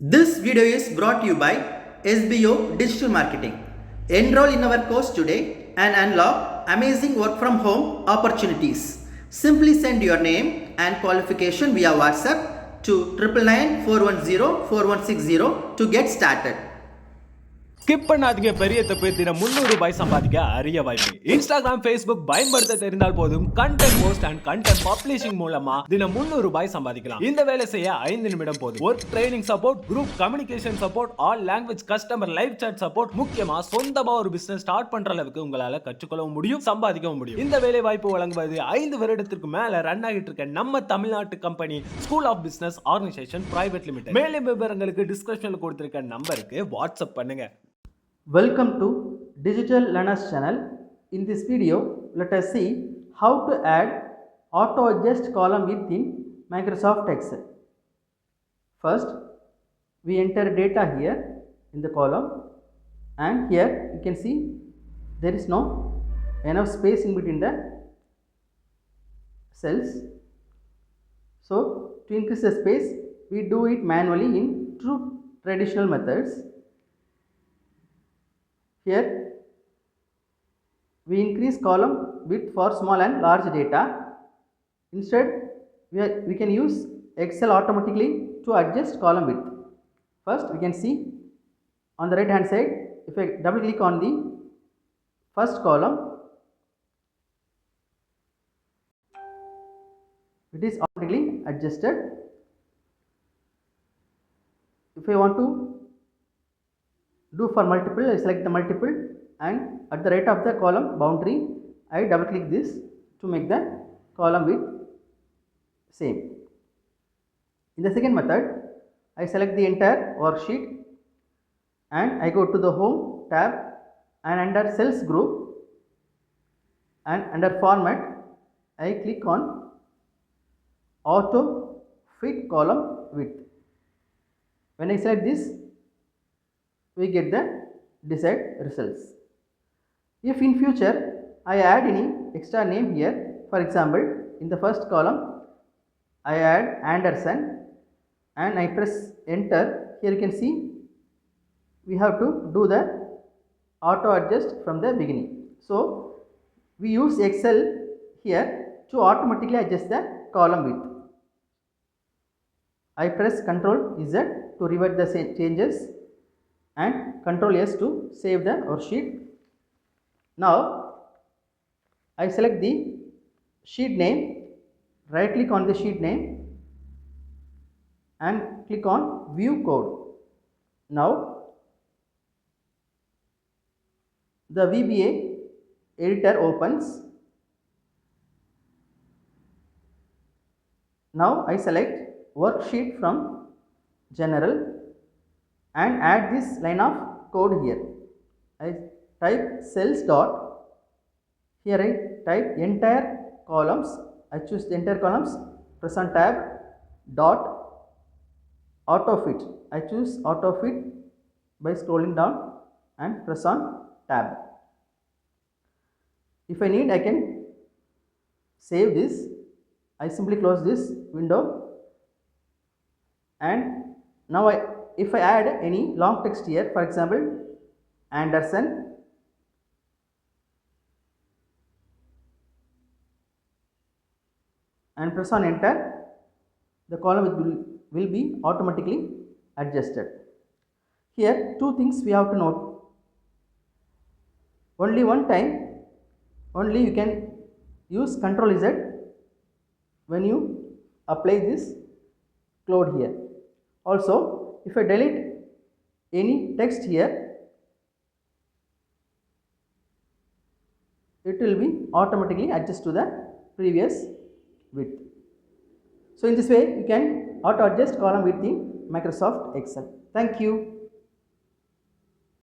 This video is brought to you by SBO Digital Marketing. Enroll in our course today and unlock amazing work from home opportunities. Simply send your name and qualification via WhatsApp to 999-410-4160 to get started. Skip பண்ணாதீங்க, பெரிய தப்பு. தினம் 300 ரூபாய் சம்பாதிக்க அரிய வாய்ப்பு. Instagram, Facebook பயன்படுத்த தெரிந்தால் போதும். Content post and content publishing மூலமா தினம் 300 ரூபாய் சம்பாதிக்கலாம். இந்த வேலை செய்ய 5 நிமிடம் போதும். Work training support, group communication support, all language customer live chat support, முக்கியமா சொந்தமா ஒரு பிசினஸ் ஸ்டார்ட் பண்ற அளவுக்கு உங்களால கற்றுக்கொள்ளவும் முடியும், சம்பாதிக்கவும் முடியும். இந்த வேலை வாய்ப்பு வழங்குவது 5 வருடத்திற்கு மேல ரன் ஆகிட்டு இருக்க நம்ம தமிழ்நாட்டு company school of business organisation private limited. மேலும் விவரங்களுக்கு டிஸ்கிரிப்ஷன்ல கொடுத்திருக்க நம்பருக்கு வாட்ஸ்அப் பண்ணுங்க. Welcome to Digital Learners channel. In this video, let us see how to add auto adjust column within Microsoft Excel. First, we enter data here in the column, and here you can see there is no enough space in between the cells. So, to increase the space, we do it manually in two traditional methods. Here we increase column width for small and large data. Instead we can use Excel automatically to adjust column width. First we can see on the right hand side, if I double click on the first column, it is automatically adjusted. If I want to do for multiple, I select the multiple, and at the right of the column boundary I double click this to make the column width same. In the second method, I select the entire worksheet and I go to the home tab, and under cells group and under format I click on auto fit column width. When I select this, we get the desired results. If in future I add any extra name here, for example in the first column I add Anderson and I press enter, here you can see we have to do the auto adjust from the beginning. So we use Excel here to automatically adjust the column width. I press Ctrl Z to revert the changes and Ctrl S to save the worksheet. Now I select the sheet name, right click on the sheet name and click on view code. Now the VBA editor opens. Now I select worksheet from general and add this line of code here. I type cells dot, here I type entire columns, I choose the entire columns, press on tab, dot auto fit, I choose auto fit by scrolling down and press on tab. If I need, I can save this. I simply close this window, and now if I add any long text here, for example Anderson, and press on enter, the column will be automatically adjusted. Here two things we have to note. Only one time only you can use Ctrl Z when you apply this cloud here. Also, if I delete any text here, it will be automatically adjust to the previous width. So in this way you can auto adjust column width in Microsoft Excel. Thank you.